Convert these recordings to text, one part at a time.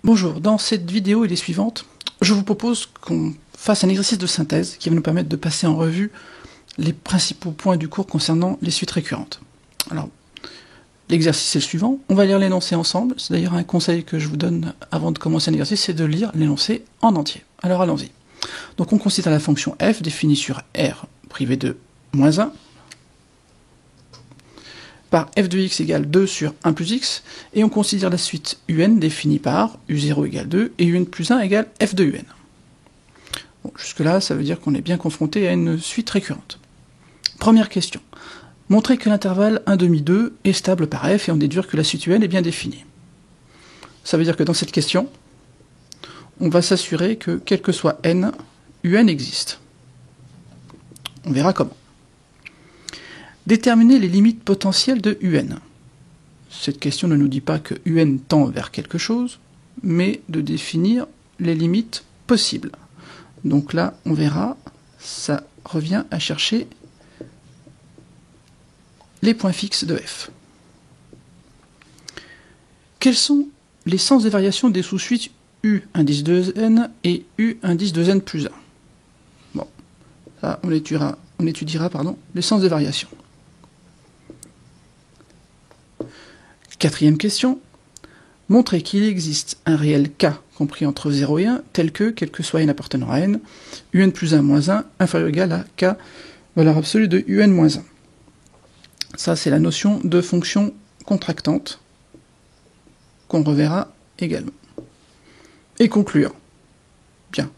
Bonjour, dans cette vidéo et les suivantes, je vous propose qu'on fasse un exercice de synthèse qui va nous permettre de passer en revue les principaux points du cours concernant les suites récurrentes. Alors, l'exercice est le suivant, on va lire l'énoncé ensemble, c'est d'ailleurs un conseil que je vous donne avant de commencer un exercice, c'est de lire l'énoncé en entier. Alors allons-y. Donc on considère la fonction f définie sur R privé de moins 1, par f de x égale 2 sur 1 plus x, et on considère la suite un définie par u0 égale 2 et un plus 1 égale f de un. Bon, jusque-là, ça veut dire qu'on est bien confronté à une suite récurrente. Première question. Montrer que l'intervalle 1 demi 2 est stable par f et en déduire que la suite un est bien définie. Ça veut dire que dans cette question, on va s'assurer que, quel que soit n, un existe. On verra comment. Déterminer les limites potentielles de un. Cette question ne nous dit pas que un tend vers quelque chose, mais de définir les limites possibles. Donc là, on verra, ça revient à chercher les points fixes de f. Quels sont les sens de variation des sous-suites u indice de n et u indice de n plus 1? Bon, ça, on étudiera les sens de variation. Quatrième question. Montrer qu'il existe un réel k compris entre 0 et 1, tel que, quel que soit n appartenant à n, un plus 1 moins 1 inférieur ou égal à k, valeur absolue de un moins 1. Ça, c'est la notion de fonction contractante qu'on reverra également. Et conclure. Bien.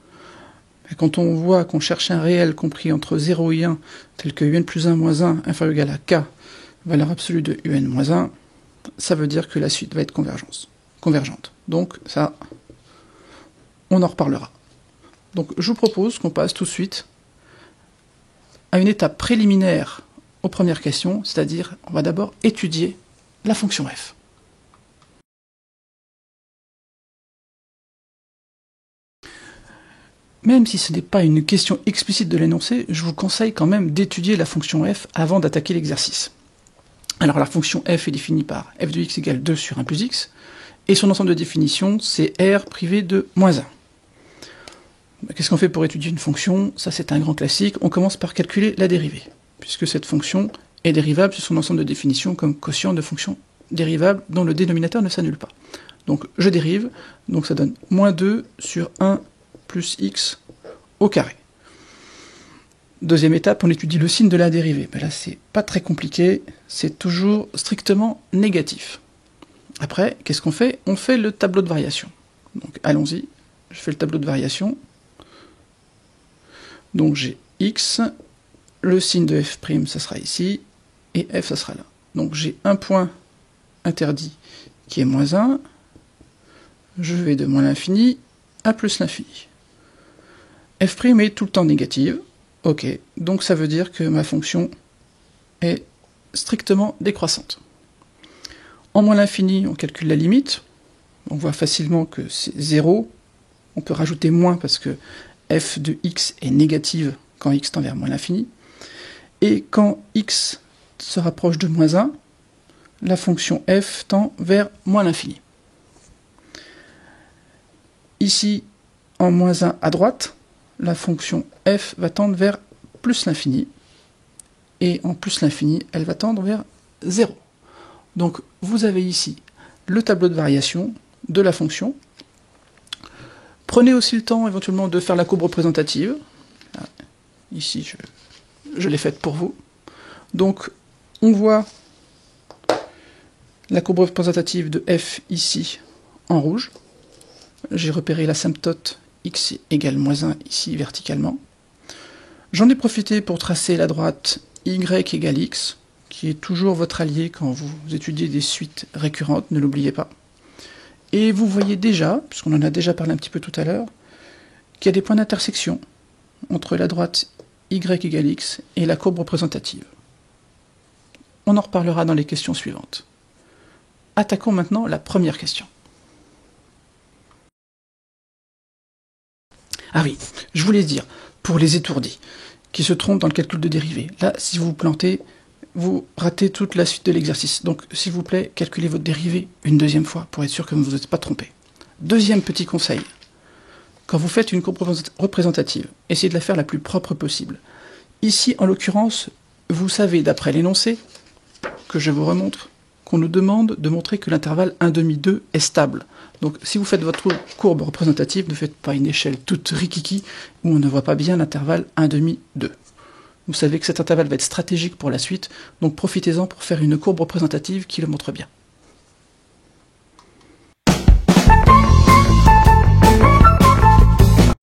Quand on voit qu'on cherche un réel compris entre 0 et 1, tel que un plus 1 moins 1 inférieur ou égal à k, valeur absolue de un moins 1, ça veut dire que la suite va être convergente. Donc ça, on en reparlera. Donc je vous propose qu'on passe tout de suite à une étape préliminaire aux premières questions, c'est-à-dire on va d'abord étudier la fonction f. Même si ce n'est pas une question explicite de l'énoncé, je vous conseille quand même d'étudier la fonction f avant d'attaquer l'exercice. Alors la fonction f est définie par f de x égale 2 sur 1 plus x, et son ensemble de définition, c'est r privé de moins 1. Qu'est-ce qu'on fait pour étudier une fonction? Ça, c'est un grand classique. On commence par calculer la dérivée, puisque cette fonction est dérivable sur son ensemble de définition comme quotient de fonction dérivable dont le dénominateur ne s'annule pas. Donc je dérive, donc ça donne moins 2 sur 1 plus x au carré. Deuxième étape, on étudie le signe de la dérivée. Ben là, c'est pas très compliqué, c'est toujours strictement négatif. Après, qu'est-ce qu'on fait? On fait le tableau de variation. Donc allons-y, je fais le tableau de variation. Donc j'ai x, le signe de f', ça sera ici, et f, ça sera là. Donc j'ai un point interdit qui est moins 1, je vais de moins l'infini à plus l'infini. f' est tout le temps négative. Ok, donc ça veut dire que ma fonction est strictement décroissante. En moins l'infini, on calcule la limite. On voit facilement que c'est 0. On peut rajouter moins parce que f de x est négative quand x tend vers moins l'infini. Et quand x se rapproche de moins 1, la fonction f tend vers moins l'infini. Ici, en moins 1 à droite, la fonction f va tendre vers plus l'infini, et en plus l'infini, elle va tendre vers 0. Donc vous avez ici le tableau de variation de la fonction. Prenez aussi le temps éventuellement de faire la courbe représentative. Ici, je l'ai faite pour vous. Donc on voit la courbe représentative de f ici en rouge. J'ai repéré l'asymptote x égale moins 1 ici verticalement. J'en ai profité pour tracer la droite y égale x, qui est toujours votre allié quand vous étudiez des suites récurrentes, ne l'oubliez pas. Et vous voyez déjà, puisqu'on en a déjà parlé un petit peu tout à l'heure, qu'il y a des points d'intersection entre la droite y égale x et la courbe représentative. On en reparlera dans les questions suivantes. Attaquons maintenant la première question. Ah oui, je voulais dire, pour les étourdis, qui se trompent dans le calcul de dérivée, là, si vous vous plantez, vous ratez toute la suite de l'exercice. Donc, s'il vous plaît, calculez votre dérivée une deuxième fois pour être sûr que vous ne vous êtes pas trompé. Deuxième petit conseil, quand vous faites une courbe représentative, essayez de la faire la plus propre possible. Ici, en l'occurrence, vous savez, d'après l'énoncé, que je vous remontre, qu'on nous demande de montrer que l'intervalle 1/2 est stable. Donc si vous faites votre courbe représentative, ne faites pas une échelle toute rikiki où on ne voit pas bien l'intervalle 1/2. Vous savez que cet intervalle va être stratégique pour la suite, donc profitez-en pour faire une courbe représentative qui le montre bien.